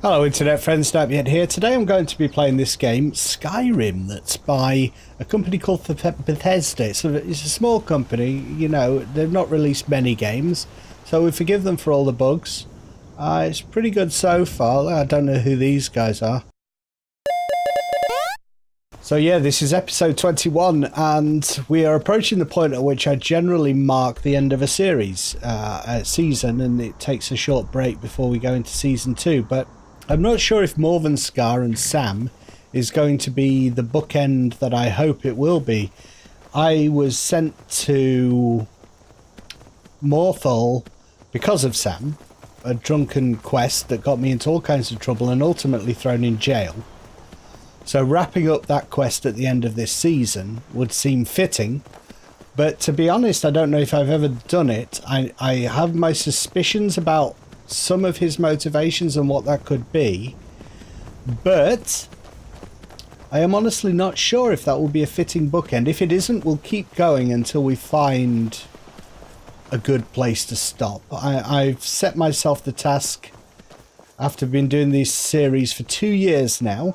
Hello internet friends, Nightshade here. Today I'm going to be playing this game, Skyrim, that's by a company called Bethesda. It's a small company, you know, they've not released many games, so we forgive them for all the bugs. It's pretty good so far. I don't know who these guys are. So yeah, this is episode 21 and we are approaching the point at which I generally mark the end of a series, a season, and it takes a short break before we go into season 2, but I'm not sure if Morvenskar and Sam is going to be the bookend that I hope it will be. I was sent to Morthal because of Sam, a drunken quest that got me into all kinds of trouble and ultimately thrown in jail. So wrapping up that quest at the end of this season would seem fitting, but to be honest, I don't know if I've ever done it. I have my suspicions about some of his motivations and what that could be, but I am honestly not sure if that will be a fitting bookend. If it isn't, we'll keep going until we find a good place to stop. I've set myself the task, after being doing this series for 2 years now,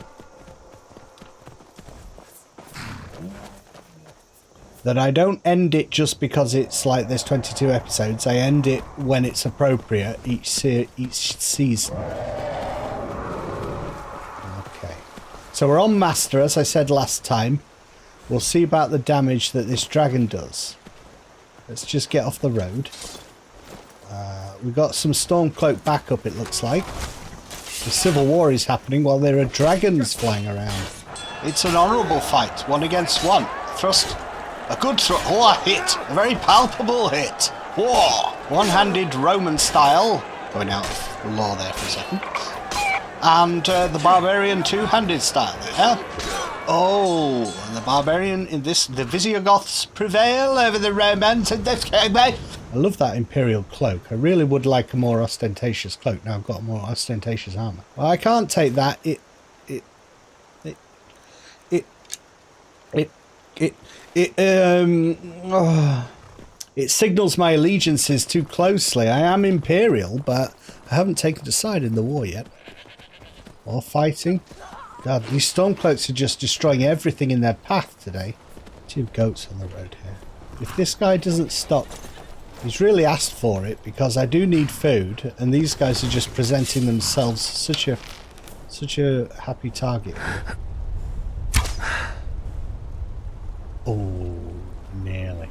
that I don't end it just because it's like there's 22 episodes. I end it when it's appropriate each season. Okay. So we're on Master, as I said last time. We'll see about the damage that this dragon does. Let's just get off the road. We've got some Stormcloak backup, it looks like. The civil war is happening while there are dragons flying around. It's an honourable fight, 1 against 1. Thrust. A good thrust. Oh, a hit. A very palpable hit. Whoa. One-handed Roman style. Going out of law there for a second. And the barbarian two-handed style there. Oh, and the barbarian in this, the Visigoths prevail over the Romans and the... I love that Imperial cloak. I really would like a more ostentatious cloak. Now I've got more ostentatious armour. Well, I can't take that. It signals my allegiances too closely. I am Imperial, but I haven't taken a side in the war yet. Or fighting. God, these Stormcloaks are just destroying everything in their path today. 2 goats on the road here. If this guy doesn't stop, he's really asked for it because I do need food, and these guys are just presenting themselves such a happy target. Oh, nearly.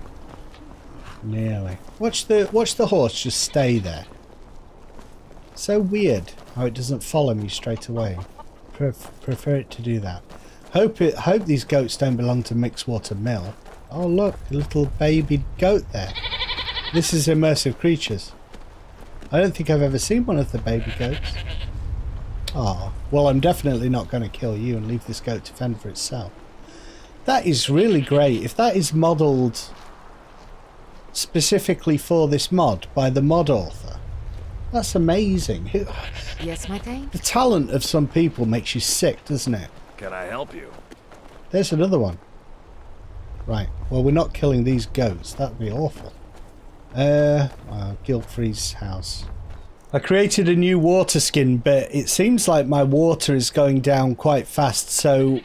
Nearly. Watch the horse just stay there. So weird how it doesn't follow me straight away. Prefer it to do that. Hope these goats don't belong to Mixwater Mill. Oh look, a little baby goat there. This is Immersive Creatures. I don't think I've ever seen one of the baby goats. Oh, well, I'm definitely not going to kill you and leave this goat to fend for itself. That is really great. If that is modelled specifically for this mod by the mod author, that's amazing. Yes, my Thane? The talent of some people makes you sick, doesn't it? Can I help you? There's another one. Right, well, we're not killing these goats. That'd be awful. Guilt-free's house. I created a new water skin, but it seems like my water is going down quite fast, so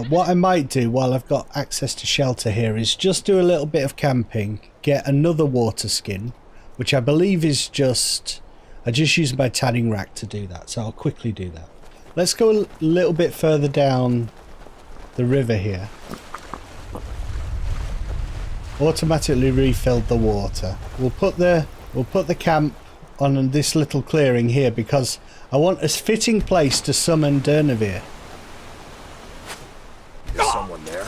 what I might do while I've got access to shelter here is just do a little bit of camping, get another water skin, which I believe is just... I just use my tanning rack to do that, so I'll quickly do that. Let's go a little bit further down the river here. Automatically refilled the water. We'll put the camp on this little clearing here because I want a fitting place to summon Durnavir. Is someone there?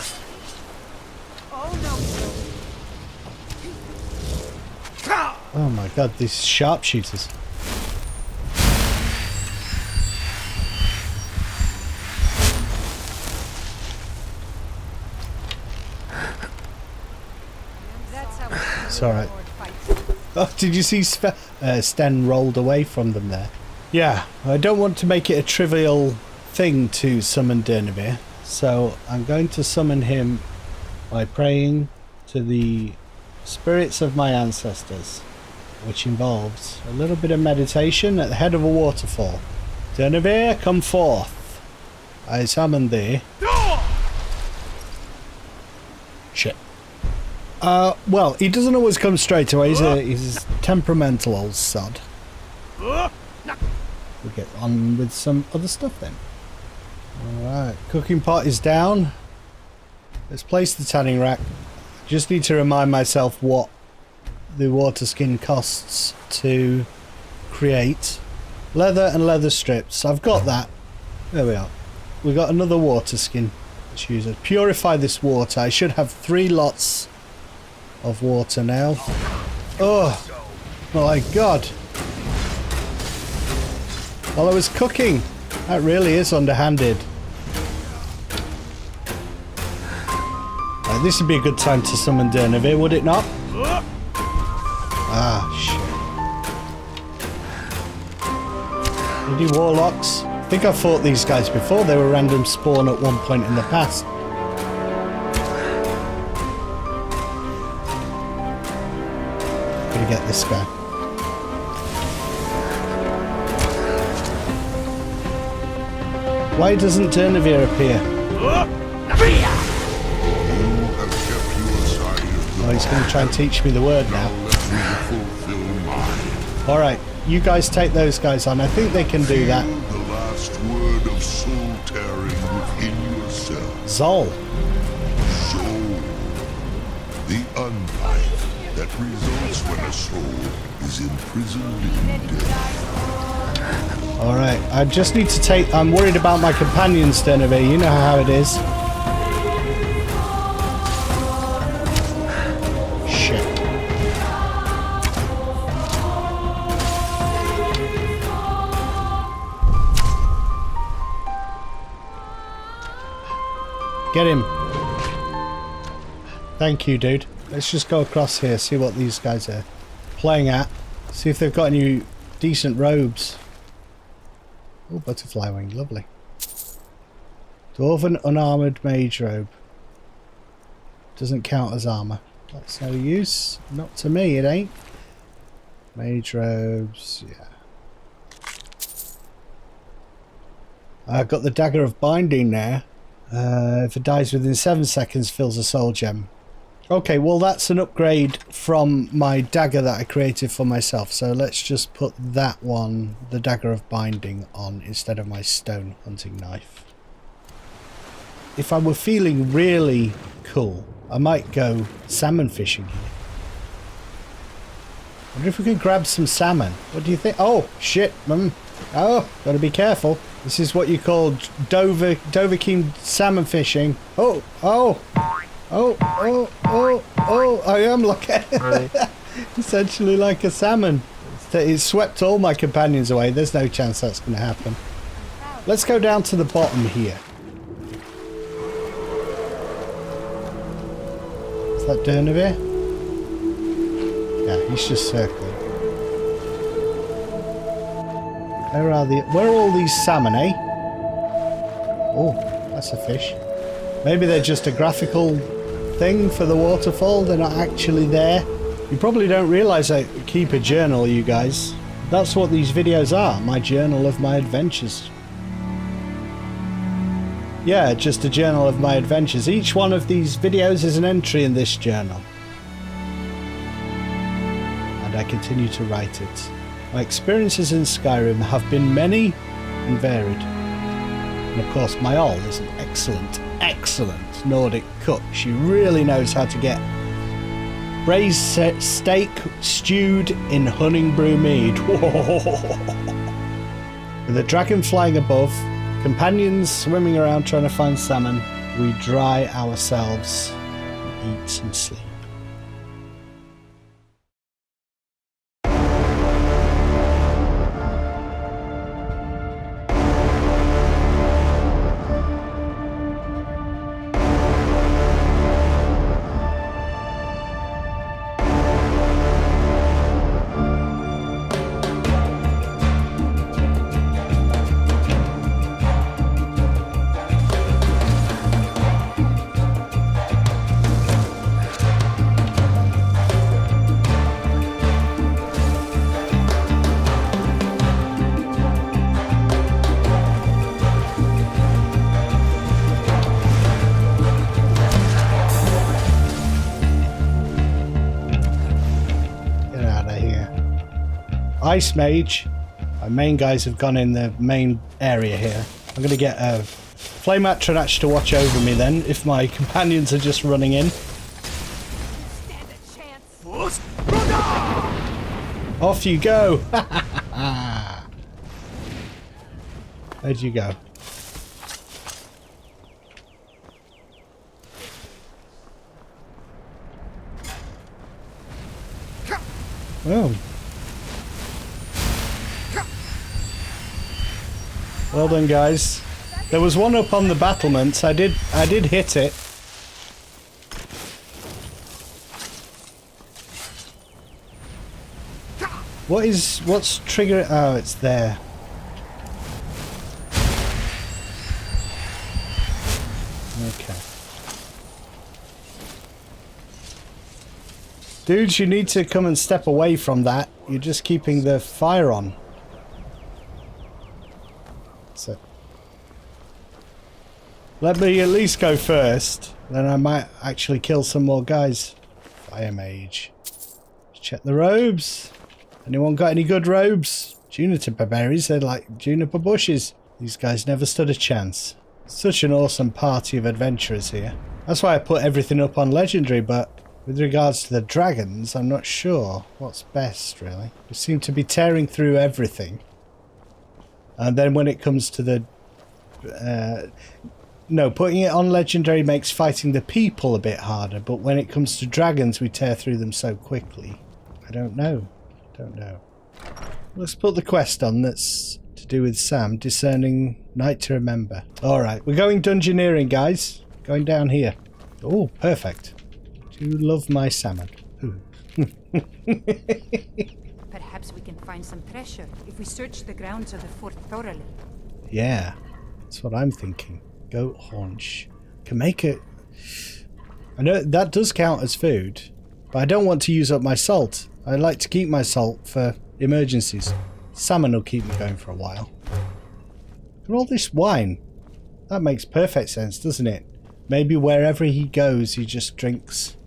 Oh my god, these sharpshooters. It's alright. Oh, did you see Sten rolled away from them there? Yeah, I don't want to make it a trivial thing to summon Durnavir, so I'm going to summon him by praying to the spirits of my ancestors, which involves a little bit of meditation at the head of a waterfall. Denevere, come forth. I summon thee. Shit. Well, he doesn't always come straight away. He's a temperamental old sod. We'll get on with some other stuff then. Alright, cooking pot is down. Let's place the tanning rack. Just need to remind myself what the water skin costs to create. Leather and leather strips. I've got that. There we are. We've got another water skin. Let's use it. Purify this water. I should have 3 lots of water now. Oh my god. While I was cooking. That really is underhanded. This would be a good time to summon Denevere, would it not? Ah, shit. Bloody warlocks. I think I fought these guys before. They were random spawn at one point in the past. Gotta get this guy. Why doesn't Denevere appear? Oh, he's going to try and teach me the word now. Alright, you guys take those guys on. I think they can do that. The last word of soul tearing within yourself. Zol. Soul. The unlife that results when a soul is imprisoned in death. Alright, I just need to take... I'm worried about my companions, Denevere. You know how it is. Get him. Thank you, dude. Let's just go across here, see what these guys are playing at. See if they've got any decent robes. Oh, butterfly wing, lovely. Dwarven unarmoured mage robe. Doesn't count as armour. That's no use. Not to me, it ain't. Mage robes, yeah. I've got the dagger of binding there. If it dies within 7 seconds, fills a soul gem. Okay, well that's an upgrade from my dagger that I created for myself. So let's just put that one, the dagger of binding, on instead of my stone hunting knife. If I were feeling really cool, I might go salmon fishing here. I wonder if we could grab some salmon. What do you think? Oh, shit. Oh, gotta be careful. This is what you call Dovahkiin salmon fishing. Oh, I am like essentially like a salmon. It swept all my companions away. There's no chance that's going to happen. Let's go down to the bottom here. Is that Denevere? Yeah, he's just circling. Where are all these salmon, eh? Oh, that's a fish. Maybe they're just a graphical thing for the waterfall. They're not actually there. You probably don't realise I keep a journal, you guys. That's what these videos are. My journal of my adventures. Yeah, just a journal of my adventures. Each one of these videos is an entry in this journal. And I continue to write it. My experiences in Skyrim have been many and varied. And of course, my Oll is an excellent Nordic cook. She really knows how to get braised steak stewed in honey brew mead. With a dragon flying above, companions swimming around trying to find salmon, we dry ourselves and eat and sleep. Icemage. My main guys have gone in the main area here. I'm going to get a Flame Atronach to watch over me then, if my companions are just running in. Stand a chance. Off you go! Where'd you go? Oh. Well done, guys. There was one up on the battlements. I did hit it. What's triggering? Oh, it's there. Okay. Dudes, you need to come and step away from that. You're just keeping the fire on. So let me at least go first. Then I might actually kill some more guys. Fire mage. Check the robes. Anyone got any good robes? Juniper berries, they're like juniper bushes. These guys never stood a chance. Such an awesome party of adventurers here. That's why I put everything up on legendary, but with regards to the dragons, I'm not sure what's best, really. We seem to be tearing through everything. And then when it comes to the... no, putting it on legendary makes fighting the people a bit harder, but when it comes to dragons, we tear through them so quickly. I don't know. Don't know. Let's put the quest on that's to do with Sam, discerning night to remember. Alright, we're going dungeoneering, guys. Going down here. Oh, perfect. Do love my salmon. Perhaps we can find some treasure if we search the grounds of the fort thoroughly. Yeah, that's what I'm thinking. Goat haunch. Can make it... I know that does count as food, but I don't want to use up my salt. I like to keep my salt for emergencies. Salmon will keep me going for a while. And all this wine. That makes perfect sense, doesn't it? Maybe wherever he goes, he just drinks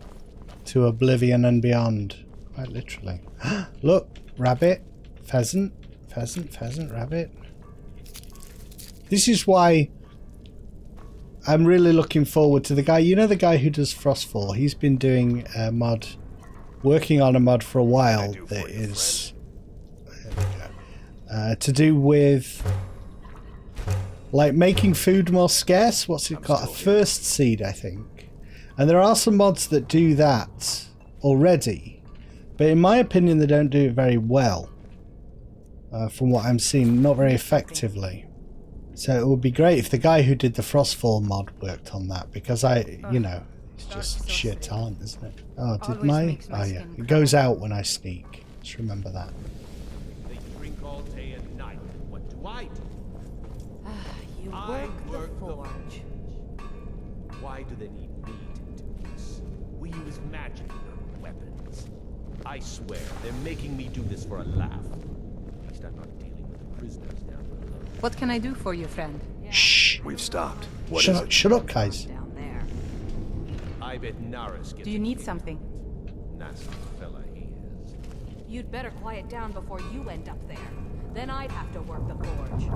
to oblivion and beyond. Quite literally. Look, rabbit, pheasant, rabbit. This is why I'm really looking forward to the guy. You know the guy who does Frostfall? He's been doing a mod, working on a mod for a while that is to do with like making food more scarce. What's it got? A first seed, I think. And there are some mods that do that already, but in my opinion they don't do it very well. From what I'm seeing, not very effectively. So it would be great if the guy who did the Frostfall mod worked on that, because you know, it's just sheer talent, isn't it? Oh, did my... Oh yeah, it goes out when I sneak. Just remember that. They drink all day and night. What do I do? You I work the forge. Why do they need me to do this? We use magic, not weapons. I swear, they're making me do this for a laugh. At least I'm not dealing with the prisoners down below. What can I do for you, friend? Shh! We've stopped. Shut up, guys. Down there. I bet Naris gets Do you need something? nasty fella he is. You'd better quiet down before you end up there. Then I'd have to work the forge.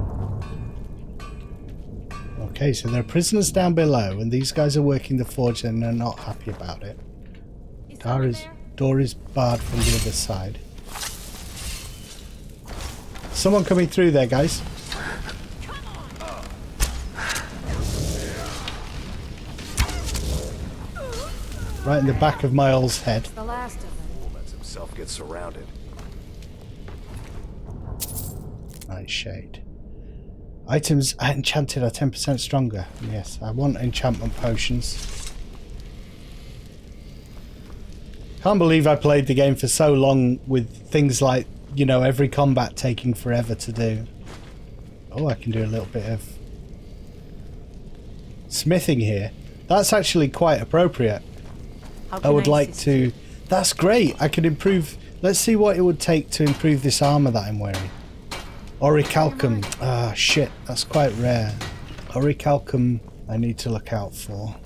Okay, so there are prisoners down below, and these guys are working the forge and they're not happy about it. Door is barred from the other side. Someone coming through there, guys. Right in the back of my old's head. The last of them. Fool lets himself get surrounded. Nightshade. Items enchanted are 10% stronger. Yes, I want enchantment potions. Can't believe I played the game for so long with things like, you know, every combat taking forever to do. Oh, I can do a little bit of smithing here. That's actually quite appropriate. I would like to... That's great. I could improve... Let's see what it would take to improve this armor that I'm wearing. Orichalcum. Ah, shit. That's quite rare. Orichalcum I need to look out for.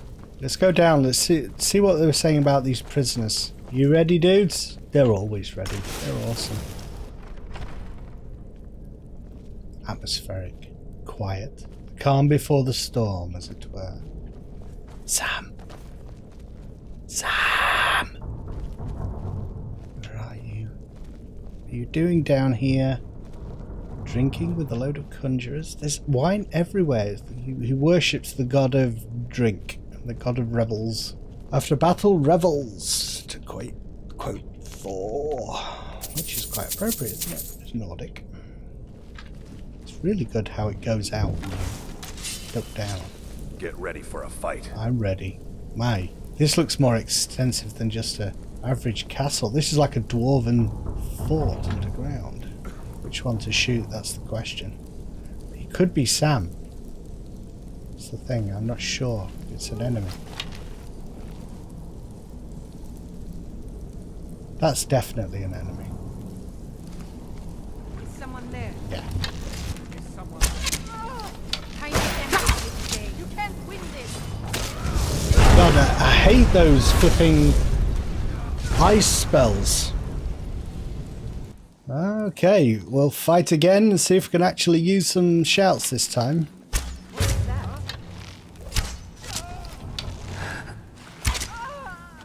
Let's go down. Let's see what they were saying about these prisoners. You ready, dudes? They're always ready. They're awesome. atmospheric, quiet, calm before the storm, as it were. Sam! Sam! Where are you? What are you doing down here? Drinking with a load of conjurers? There's wine everywhere. He worships the god of drink, the god of revels. After battle, revels, to quote Thor, which is quite appropriate, isn't it? It's Nordic. It's really good how it goes out when you look down. Get ready for a fight. I'm ready. This looks more extensive than just an average castle. This is like a dwarven fort underground. Which one to shoot, that's the question. He could be Sam. That's the thing, I'm not sure if it's an enemy. That's definitely an enemy. Is someone there? Yeah. There's someone. Kind of empty today. You can't win this. God, I hate those flipping ice spells. Okay, we'll fight again and see if we can actually use some shouts this time.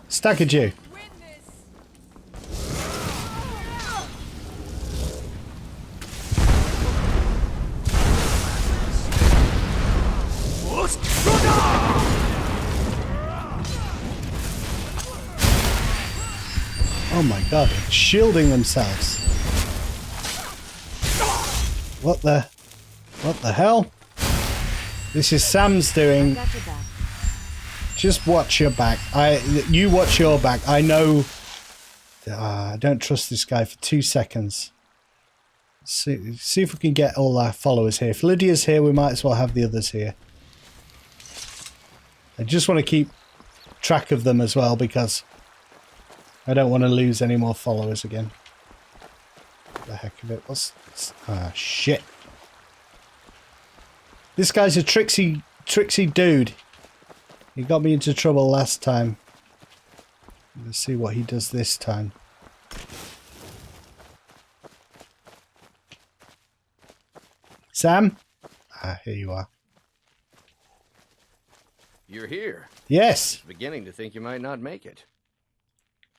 Staggered you. Oh my god, they're shielding themselves. What the hell? This is Sam's doing. Just watch your back. You watch your back. I know. I don't trust this guy for 2 seconds. See if we can get all our followers here. If Lydia's here, we might as well have the others here. I just want to keep track of them as well because I don't want to lose any more followers again. The heck of it. Ah, shit. This guy's a tricksy dude. He got me into trouble last time. Let's see what he does this time. Sam? Ah, here you are. You're here. Yes. I was beginning to think you might not make it.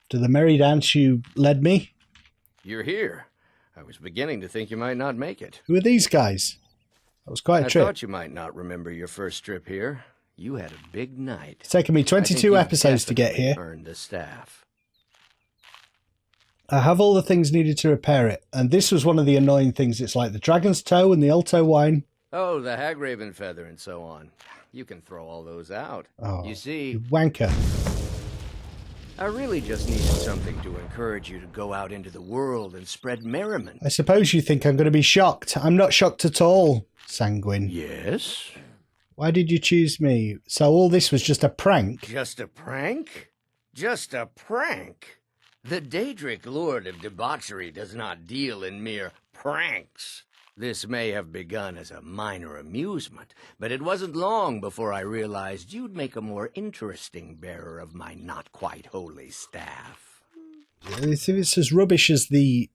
To the merry dance you led me? You're here. I was beginning to think you might not make it. Who are these guys? That was quite a trip. I thought you might not remember your first trip here. You had a big night. It's taken me 22 episodes to get here. Earned the staff. I have all the things needed to repair it, and this was one of the annoying things. It's like the dragon's toe and the alto wine. Oh, the hagraven feather and so on. You can throw all those out. Oh, you see, you wanker. I really just needed something to encourage you to go out into the world and spread merriment. I suppose you think I'm going to be shocked. I'm not shocked at all, Sanguine. Yes? Why did you choose me? So all this was just a prank? Just a prank? Just a prank? The Daedric Lord of Debauchery does not deal in mere pranks. This may have begun as a minor amusement, but it wasn't long before I realized you'd make a more interesting bearer of my not-quite-holy staff. If it's as rubbish as the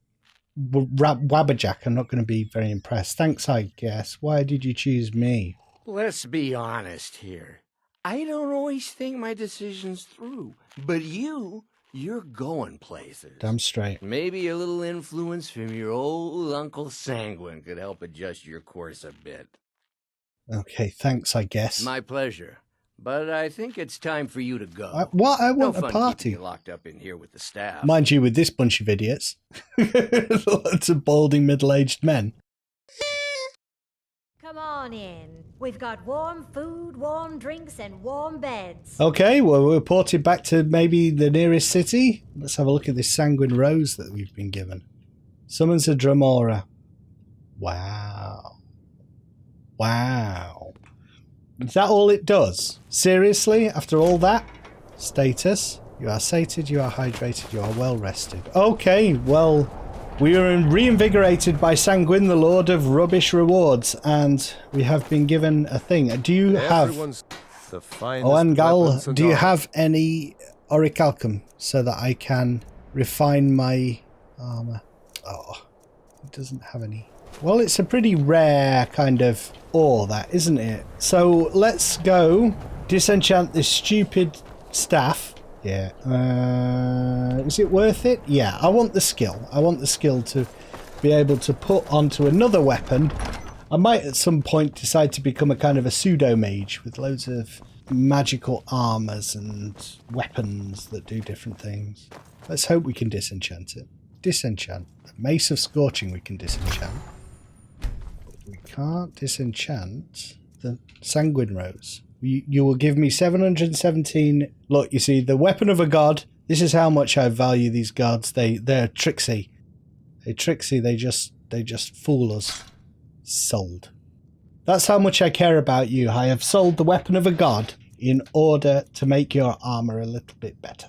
Wabberjack, I'm not going to be very impressed. Thanks, I guess. Why did you choose me? Let's be honest here. I don't always think my decisions through, but you're going places. Damn straight. Maybe a little influence from your old Uncle Sanguine could help adjust your course a bit. Okay, thanks, I guess. My pleasure. But I think it's time for you to go. What? I want no a party. You locked up in here with the staff. Mind you, with this bunch of idiots. Lots of balding middle-aged men. Come on in. We've got warm food, warm drinks, and warm beds. Okay, well, we're ported back to maybe the nearest city. Let's have a look at this Sanguine Rose that we've been given. Summons a Dramora. Wow. Wow. Is that all it does? Seriously? After all that? Status. You are sated, you are hydrated, you are well rested. Okay, well, we are reinvigorated by Sanguine, the Lord of Rubbish Rewards, and we have been given a thing. Do you have... Angal, do you have any orichalcum so that I can refine my armor? Oh, it doesn't have any. Well, it's a pretty rare kind of ore, that, isn't it? So let's go disenchant this stupid staff. Yeah. Is it worth it? Yeah, I want the skill. I want the skill to be able to put onto another weapon. I might at some point decide to become a kind of a pseudo mage with loads of magical armors and weapons that do different things. Let's hope we can disenchant it. Disenchant. The Mace of Scorching we can disenchant. But we can't disenchant the Sanguine Rose. You will give me 717. Look, you see, the weapon of a god. This is how much I value these gods. They're tricksy. They're tricksy. They just fool us. Sold. That's how much I care about you. I have sold the weapon of a god in order to make your armor a little bit better.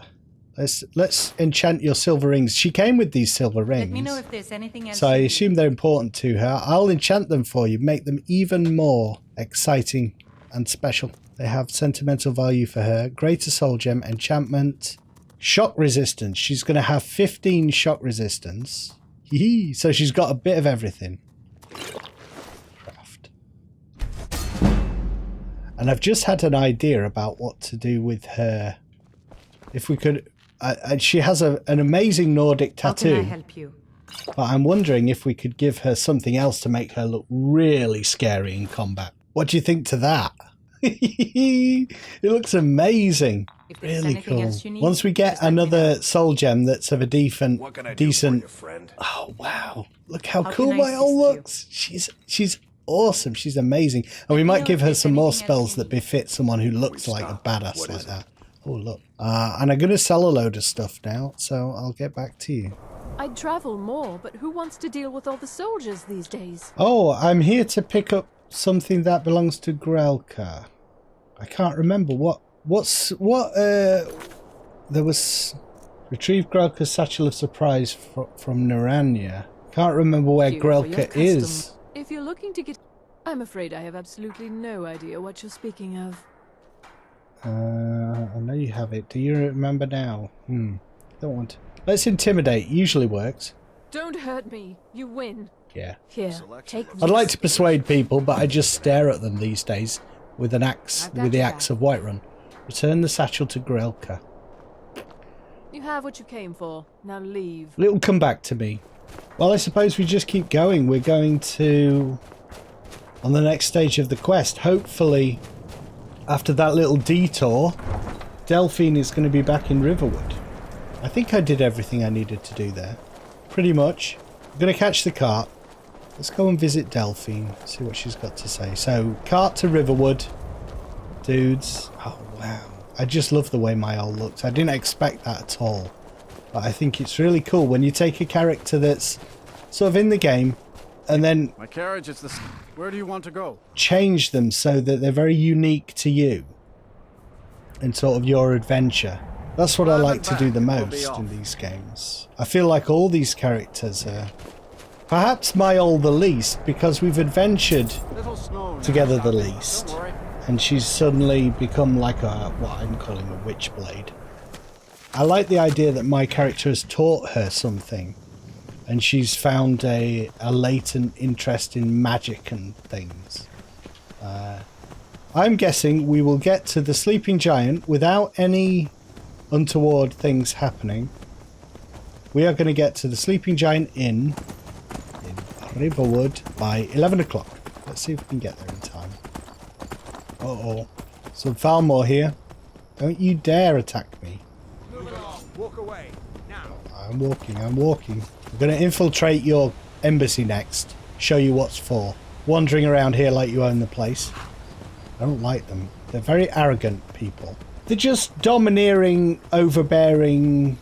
Let's enchant your silver rings. She came with these silver rings. Let me know if there's anything else. So I assume they're important to her. I'll enchant them for you, make them even more exciting and special. They have sentimental value for her. Greater Soul Gem, enchantment, shock resistance. She's going to have 15 shock resistance. So she's got a bit of everything. Craft. And I've just had an idea about what to do with her. If we could... she has an amazing Nordic tattoo. How can I help you? But I'm wondering if we could give her something else to make her look really scary in combat. What do you think to that? It looks amazing. Really cool. Once we get another soul gem that's of a decent... Oh, wow. Look how cool my old looks. She's awesome. She's amazing. And we might give her some more spells that befit someone who looks like a badass like that. Oh, look. And I'm going to sell a load of stuff now, so I'll get back to you. I'd travel more, but who wants to deal with all the soldiers these days? Oh, I'm here to pick up something that belongs to Grelka. I can't remember there was retrieve Grelka's Satchel of Surprise from Naranya. Can't remember where Grelka is. If you're looking to get... I'm afraid I have absolutely no idea what you're speaking of. I know you have it. Do you remember now? Don't want to. Let's intimidate. Usually works. Don't hurt me. You win. Yeah. Here, take this. I'd like to persuade people, but I just stare at them these days with an axe, with the axe of Whiterun. Return the satchel to Grelka. You have what you came for. Now leave. It'll come back to me. Well, I suppose we just keep going. We're going to... on the next stage of the quest, hopefully... after that little detour, Delphine is going to be back in Riverwood. I think I did everything I needed to do there. Pretty much. I'm going to catch the cart. Let's go and visit Delphine, see what she's got to say. So, cart to Riverwood. Dudes. Oh, wow. I just love the way my old looks. I didn't expect that at all. But I think it's really cool when you take a character that's sort of in the game and then... My carriage is the... Where do you want to go? Change them so that they're very unique to you and sort of your adventure. That's what I like to do the most in these games. I feel like all these characters are perhaps my all the least because we've adventured together the least, and she's suddenly become like what I'm calling a witchblade. I like the idea that my character has taught her something and she's found a latent interest in magic and things. I'm guessing we will get to the Sleeping Giant without any untoward things happening. We are going to get to the Sleeping Giant Inn in Riverwood by 11 o'clock. Let's see if we can get there in time. Uh-oh. Some Falmor here. Don't you dare attack me. Walk away now. I'm walking. I'm going to infiltrate your embassy next. Show you what's for. Wandering around here like you own the place. I don't like them. They're very arrogant people. They're just domineering, overbearing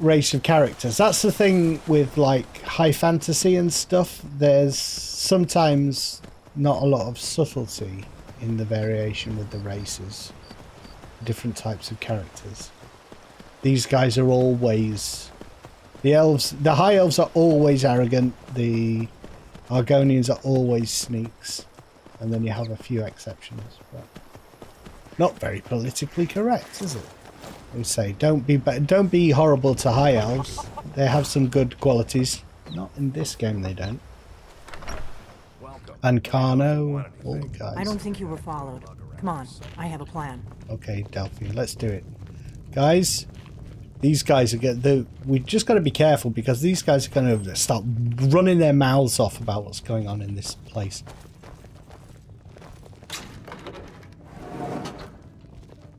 race of characters. That's the thing with like high fantasy and stuff. There's sometimes not a lot of subtlety in the variation with the races. Different types of characters. These guys are always... the high elves are always arrogant. The Argonians are always sneaks. And then you have a few exceptions. But not very politically correct, is it? We say don't be horrible to high elves. They have some good qualities. Not in this game, they don't. And Carno, all the guys. I don't think you were followed. Come on, I have a plan. Okay, Delphi, let's do it. Guys, these guys are we just got to be careful because these guys are going to start running their mouths off about what's going on in this place.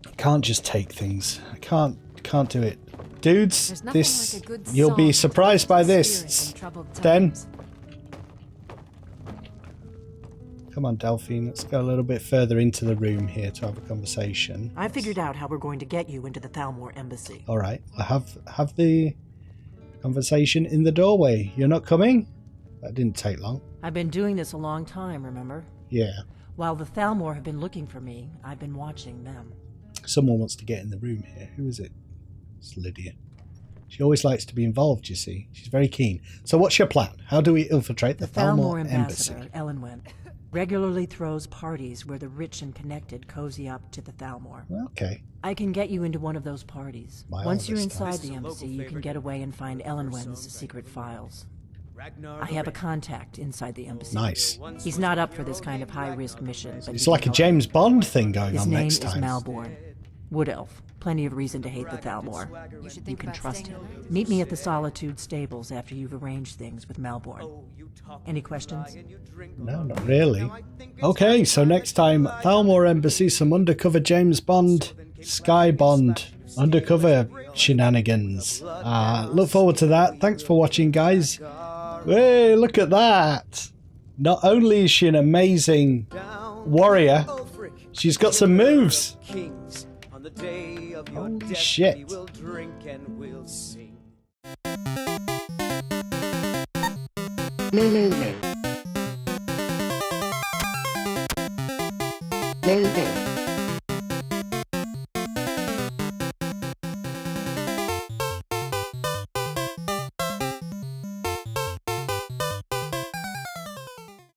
I can't just take things. I can't do it. Dudes, this like a good you'll be song surprised by to this. spirits in troubled Then times. come on, Delphine, let's go a little bit further into the room here to have a conversation. I figured out how we're going to get you into the Thalmor embassy. All right, I have the conversation in the doorway. You're not coming? That didn't take long. I've been doing this a long time, remember? Yeah. While the Thalmor have been looking for me, I've been watching them. Someone wants to get in the room here. Who is it? It's Lydia. She always likes to be involved, you see. She's very keen. So what's your plan? How do we infiltrate the Thalmor embassy? ambassador, Elenwen, regularly throws parties where the rich and connected cozy up to the Thalmor. Okay. I can get you into one of those parties. My Once you're oldest inside does. the embassy, you can get away and find Elenwen's secret files. I have a contact inside the embassy. Nice. He's not up for this kind of high-risk mission, but It's he like a can help. James Bond thing going His on name next is time. Malborn. Wood Elf. Plenty of reason to hate the Thalmor. You can trust him. Meet me at the Solitude Stables after you've arranged things with Malborn. Any questions? No, not really. Okay, so next time, Thalmor Embassy, some undercover James Bond, Sky Bond, undercover shenanigans. Look forward to that. Thanks for watching, guys. Hey, look at that. Not only is she an amazing warrior, she's got some moves. Holy shit. Lulu.